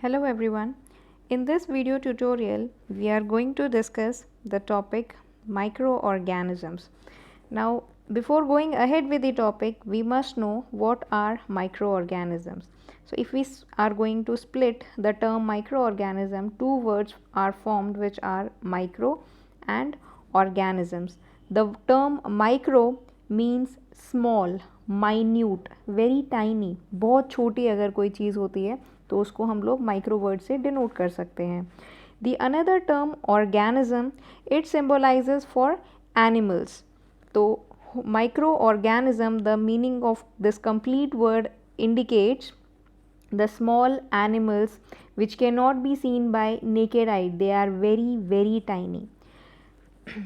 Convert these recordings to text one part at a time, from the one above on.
Hello everyone. In this video tutorial, we are going to discuss the topic microorganisms. Now, before going ahead with the topic, we must know what are microorganisms. So, if we are going to split the term microorganism, two words are formed which are micro and organisms. The term micro means small, minute, very tiny. बहुत छोटी अगर कोई चीज़ होती है तो उसको हम लोग माइक्रो वर्ड से डिनोट कर सकते हैं. The another term organism, it symbolises for animals. तो microorganism, the meaning of this complete word indicates the small animals which cannot be seen by naked eye. They are very tiny.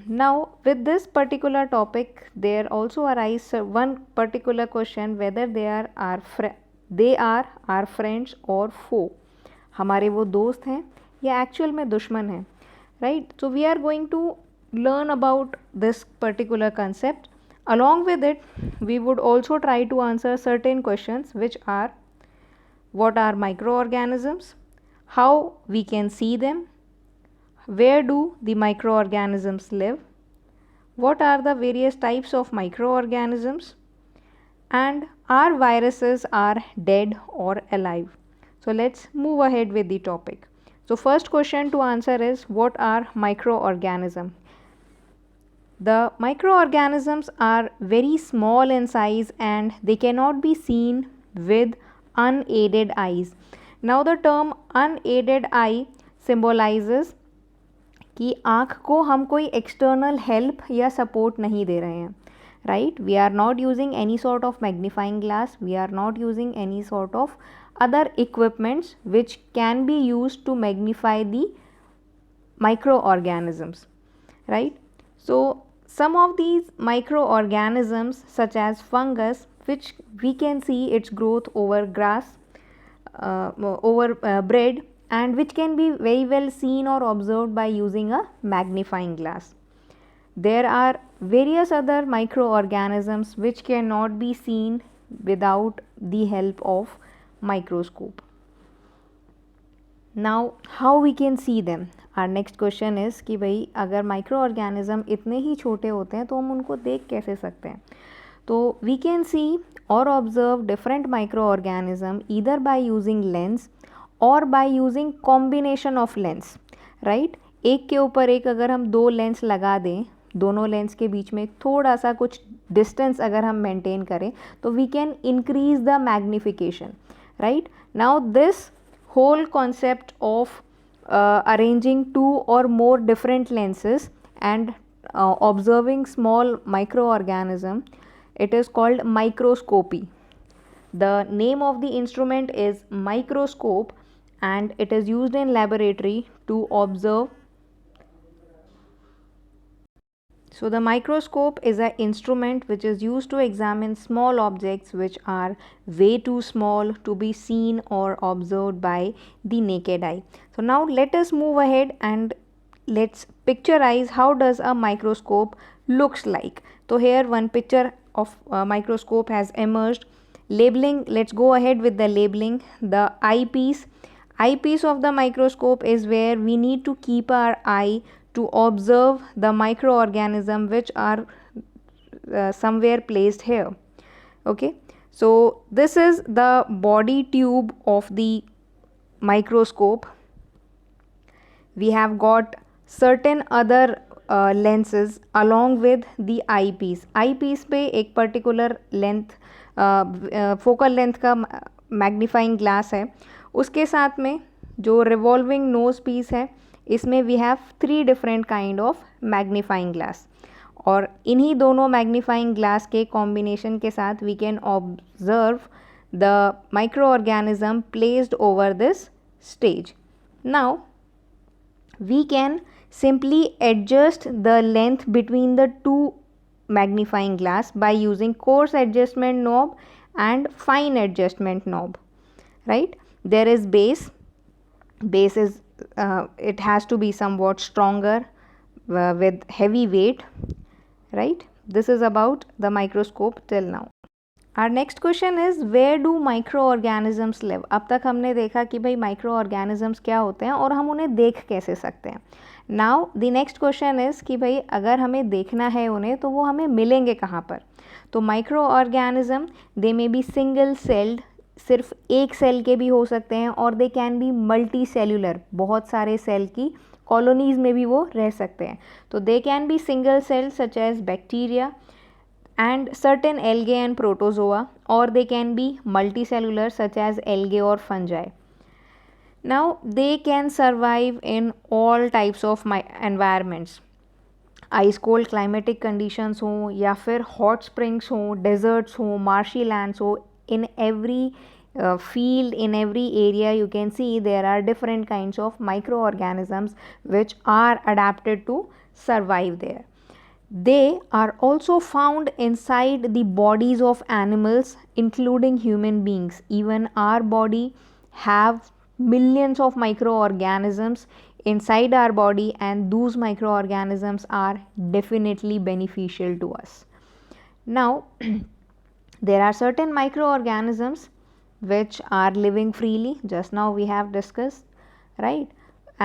Now with this particular topic there also arises one particular question, whether they are our friends or foe. हमारे वो दोस्त हैं या actual में दुश्मन हैं, right? So we are going to learn about this particular concept. Along with it, we would also try to answer certain questions which are: what are microorganisms, how we can see them, where do the microorganisms live, what are the various types of microorganisms, and are viruses are dead or alive. So let's move ahead with the topic. So first question to answer is, what are microorganisms? The microorganisms are very small in size and they cannot be seen with unaided eyes. Now the term unaided eye symbolizes कि आँख को हम कोई external help या support नहीं दे रहे हैं, right? We are not using any sort of magnifying glass, we are not using any sort of other equipments which can be used to magnify the microorganisms, right? So some of these microorganisms such as fungus, which we can see its growth over grass, over bread, and which can be very well seen or observed by using a magnifying glass. There are various other microorganisms which cannot be seen without the help of microscope. Now how we can see them? Our next question is कि भाई अगर microorganism इतने ही छोटे होते हैं तो हम उनको देख कैसे सकते हैं? तो we can see or observe different microorganism either by using lens or by using combination of lens, right? एक के ऊपर एक अगर हम दो लेंस लगा दें, दोनों लेंस के बीच में थोड़ा सा कुछ डिस्टेंस अगर हम मेंटेन करें तो we can increase the magnification, right? Now this whole concept of arranging two or more different lenses and observing small microorganism, it is called microscopy. The name of the instrument is microscope and it is used in laboratory to observe. So the microscope is an instrument which is used to examine small objects which are way too small to be seen or observed by the naked eye. So now let us move ahead and let's picturize how does a microscope looks like. So here one picture of a microscope has emerged. Labeling, let's go ahead with the labeling. The eyepiece of the microscope is where we need to keep our eye to observe the microorganism which are somewhere placed here. Okay, so this is the body tube of the microscope. We have got certain other lenses along with the eyepiece. Eyepiece पे एक particular length focal length का magnifying glass है. उसके साथ में जो revolving knows piece है इसमें we have 3 different kind of magnifying glass, और इन्हीं दोनों मैग्नीफाइंग ग्लास के कॉम्बिनेशन के साथ we can observe the microorganism placed over this stage. Now we can simply adjust the length between the two magnifying glass by using coarse adjustment knob and fine adjustment knob, right? There is base is it has to be somewhat stronger with heavy weight, right? This is about the microscope till now. Our next question is where do microorganisms live. अब तक हमने देखा कि भाई micro organisms क्या होते हैं और हम उन्हें देख कैसे सकते हैं। Now the next question is कि भाई अगर हमें देखना है उन्हें तो वो हमें मिलेंगे कहाँ पर। तो micro organism they may be single celled, सिर्फ एक सेल के भी हो सकते हैं, और दे कैन बी मल्टी सेल्यूलर, बहुत सारे सेल की कॉलोनीज में भी वो रह सकते हैं। तो they can be single cell such as bacteria and certain algae and protozoa, or they can be multicellular such as algae or fungi. Now they can survive in all types of environments, ice cold climatic conditions हों या फिर hot springs हों, desserts हों, marshy lands हो, in every field, in every area you can see there are different kinds of microorganisms which are adapted to survive there. They are also found inside the bodies of animals including human beings. Even our body have millions of microorganisms inside our body, and those microorganisms are definitely beneficial to us. Now there are certain microorganisms which are living freely, just now we have discussed, right?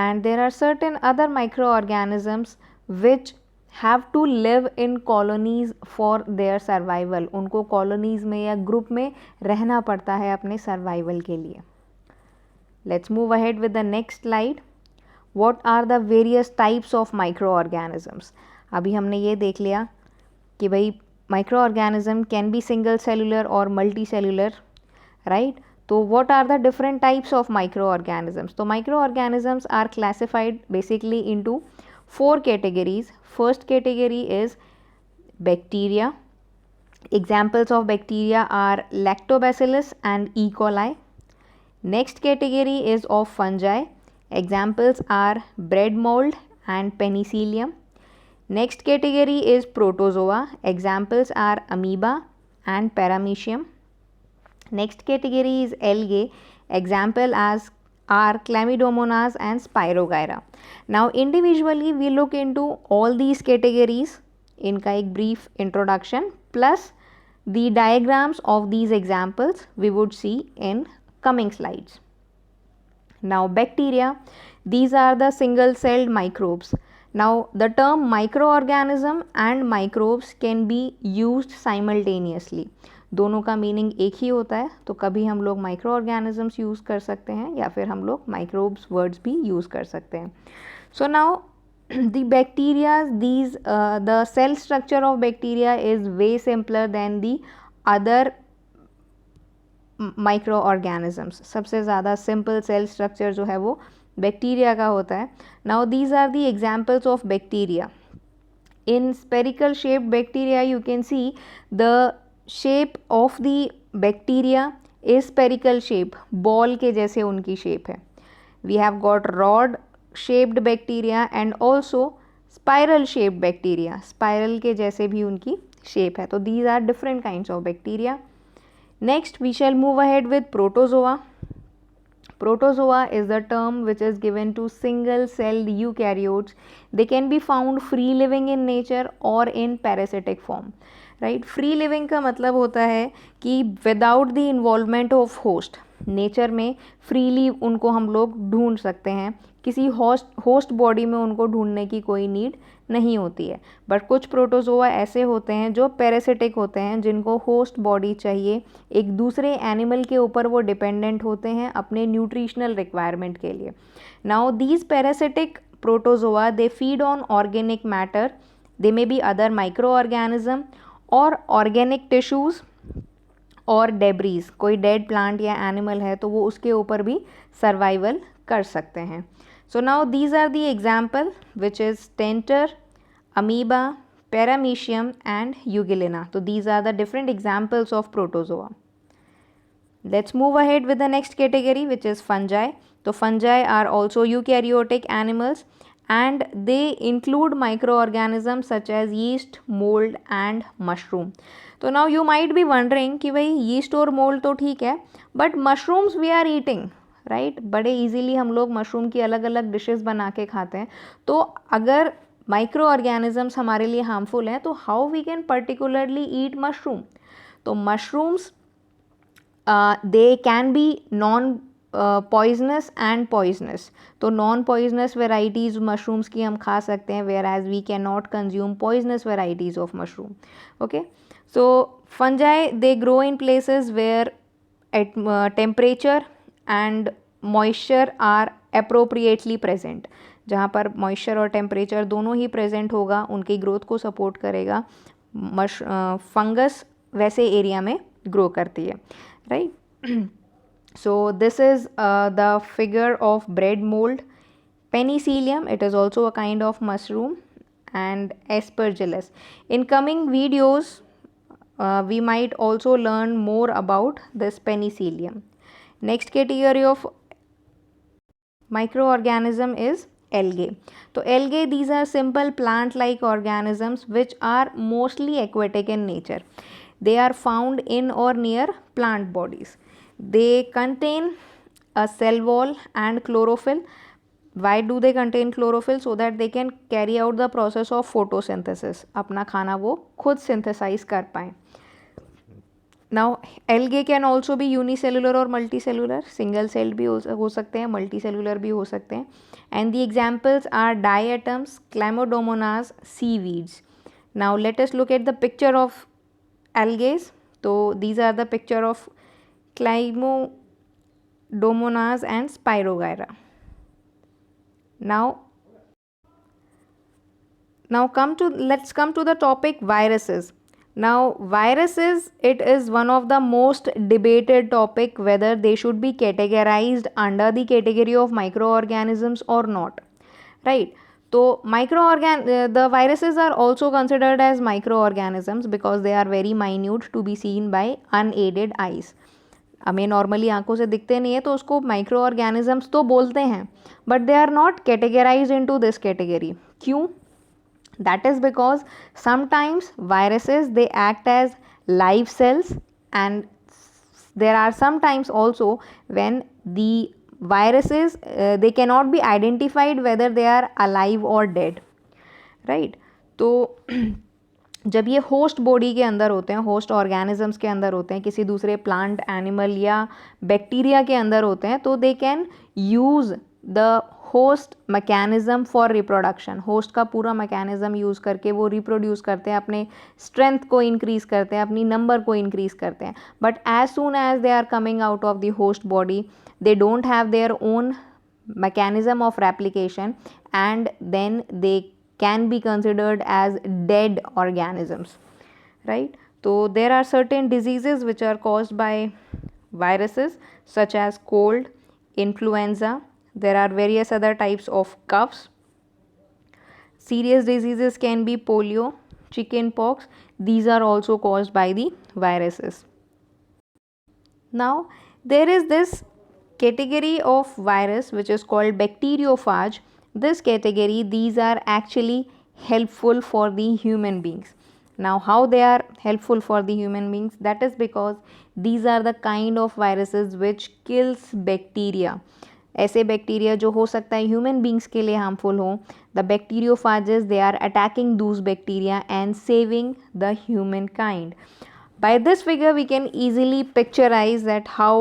And there are certain other microorganisms which have to live in colonies for their survival. उनको colonies में या group में रहना पड़ता है अपने survival के लिए. Let's move ahead with the next slide. What are the various types of microorganisms? अभी हमने ये देख लिया कि भाई microorganism can be single cellular or multicellular, right? So what are the different types of microorganisms? So microorganisms are classified basically into 4 categories. First category is bacteria. Examples of bacteria are lactobacillus and E. coli. Next category is of fungi. Examples are bread mold and penicillium. Next category is protozoa. Examples are amoeba and paramecium. Next category is algae. Example as are chlamydomonas and spirogyra. Now individually we look into all these categories, इनका एक brief introduction plus the diagrams of these examples we would see in coming slides. Now bacteria, these are the single celled microbes. Now the term microorganism and microbes can be used simultaneously. दोनों का meaning एक ही होता है, तो कभी हम लोग micro organisms use कर सकते हैं या फिर हम लोग माइक्रोब्स वर्ड्स भी यूज़ कर सकते हैं. So now the bacteria, these the cell structure of bacteria is way simpler than the other microorganisms. सबसे ज़्यादा simple cell structure जो है वो बैक्टीरिया का होता है. Now these are the examples of bacteria. In spherical shaped bacteria you can see the shape of the bacteria is spherical shape, ball के जैसे उनकी shape है. We have got rod shaped bacteria and also spiral shaped bacteria, spiral के जैसे भी उनकी shape है. तो these are different kinds of bacteria. Next we shall move ahead with protozoa. Protozoa is the term which is given to single celled eukaryotes. They can be found free living in nature or in parasitic form. Right, free living का मतलब होता है कि without the involvement of host. Nature में freely उनको हम लोग ढूंढ सकते हैं, किसी होस्ट बॉडी में उनको ढूंढने की कोई नीड नहीं होती है. बट कुछ प्रोटोजोआ ऐसे होते हैं जो पैरासिटिक होते हैं, जिनको होस्ट बॉडी चाहिए, एक दूसरे एनिमल के ऊपर वो डिपेंडेंट होते हैं अपने न्यूट्रिशनल रिक्वायरमेंट के लिए. Now these parasitic protozoa they feed on organic matter. They may be other micro organism और ऑर्गेनिक टिश्यूज़ और डेब्रीज. कोई डेड प्लांट या एनिमल है तो वो उसके ऊपर भी सर्वाइवल कर सकते हैं. So now these are the example which is stentor, amoeba, paramecium and euglena. तो these are the different examples of protozoa. Let's move ahead with the next category which is fungi. So fungi are also eukaryotic animals and they include microorganisms such as yeast, mold and mushroom. तो now you might be wondering कि भाई yeast और mold तो ठीक है, but mushrooms we are eating, right? बड़े easily हम लोग mushroom की अलग अलग dishes बना के खाते हैं. तो अगर microorganisms हमारे लिए harmful हैं तो how we can particularly eat mushroom? तो mushrooms they can be non poisonous and poisonous. तो नॉन पॉइजनस वेराइटीज़ मशरूम्स की हम खा सकते हैं, whereas we can not consume poisonous varieties of mushroom. Okay, so fungi they grow in places where temperature and moisture are appropriately present. जहाँ पर moisture और temperature दोनों ही प्रेजेंट होगा, उनकी ग्रोथ को सपोर्ट करेगा. फंगस वैसे एरिया में ग्रो करती है, right. So this is the figure of bread mold. Penicillium, it is also a kind of mushroom, and Aspergillus. In coming videos, we might also learn more about this Penicillium. Next category of microorganism is algae. So algae, these are simple plant-like organisms which are mostly aquatic in nature. They are found in or near plant bodies. They contain a cell wall and chlorophyll. Why do they contain chlorophyll? So that they can carry out the process of photosynthesis. अपना खाना वो खुद synthesize कर पाएँ. Now algae can also be unicellular or multicellular. Single celled भी हो सकते हैं, multicellular भी हो सकते हैं. And the examples are diatoms, Chlamydomonas, seaweeds. Now let us look at the picture of algae. So these are the picture of Chlamydomonas and Spirogyra. Now let's come to the topic viruses. Now viruses, it is one of the most debated topic whether they should be categorized under the category of microorganisms or not, right. So the viruses are also considered as microorganisms because they are very minute to be seen by unaided eyes. हमें normally आंखों से दिखते नहीं है तो उसको micro organisms तो बोलते हैं, but they are not categorised into this category. क्यों? That is because sometimes viruses they act as live cells, and there are sometimes also when the viruses they cannot be identified whether they are alive or dead, right. तो जब ये host body के अंदर होते हैं, host organisms के अंदर होते हैं, किसी दूसरे प्लांट, एनिमल या बैक्टीरिया के अंदर होते हैं, तो they can use the host mechanism for reproduction. Host का पूरा मैकेनिज़्म यूज़ करके वो रिप्रोड्यूस करते हैं, अपने स्ट्रेंथ को इंक्रीज़ करते हैं, अपनी नंबर को इंक्रीज़ करते हैं. But as soon as they are coming out of the host body, they don't have their own mechanism of replication, and then they can be considered as dead organisms, right. So there are certain diseases which are caused by viruses such as cold, influenza. There are various other types of coughs. Serious diseases can be polio, chicken pox. These are also caused by the viruses. Now there is this category of virus which is called bacteriophage. This category, these are actually helpful for the human beings. Now how they are helpful for the human beings? That is because these are the kind of viruses which kills bacteria. ऐसे bacteria जो हो सकता है human beings के लिए harmful हो, the बैक्टीरियोफाजेस they are attacking दूस bacteria and saving the human kind. By this figure we can easily picturize that how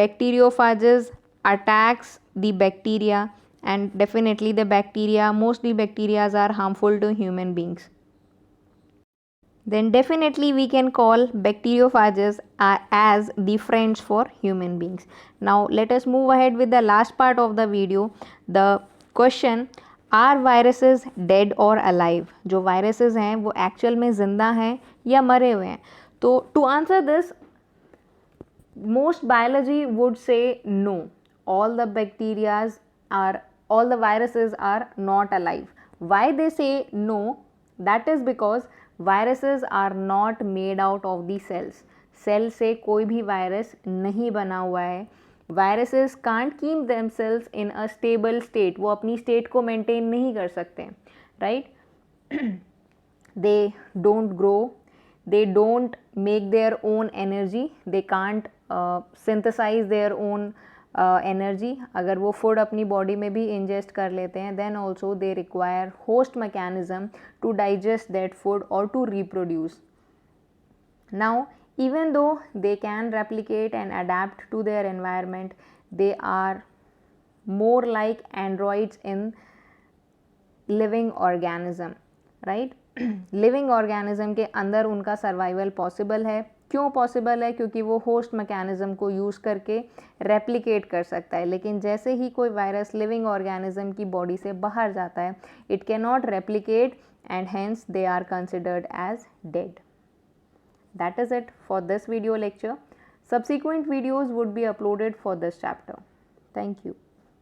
bacteriophages attacks the bacteria, and definitely the bacteria, mostly bacteria are harmful to human beings. Then definitely we can call bacteriophages as the friends for human beings. Now let us move ahead with the last part of the video, the question, are viruses dead or alive? जो viruses हैं वो actual में जिंदा हैं या मरे हुए हैं? तो to answer this, most biology would say no, all the viruses are not alive. Why they say no? That is because viruses are not made out of the cells. Cell से कोई भी वायरस नहीं बना हुआ है. viruses can't keep themselves in a stable state. वो अपनी state को मेंटेन नहीं कर सकते, right. They don't grow, they don't make their own energy, they can't synthesize their own energy. अगर वो फूड अपनी बॉडी में भी इंजेस्ट कर लेते हैं, then also they require host mechanism to digest that food or to reproduce. Now Even though they can replicate and adapt to their environment, they are more like androids in living organism, right? Living organism के अंदर उनका survival possible है. क्यों possible है? क्योंकि वो host mechanism को use करके रेप्लिकेट कर सकता है. लेकिन जैसे ही कोई वायरस लिविंग ऑर्गेनिज्म की बॉडी से बाहर जाता है, it can not replicate and hence they are considered as dead. That is it for this video lecture. Subsequent videos would be uploaded for this chapter. Thank you.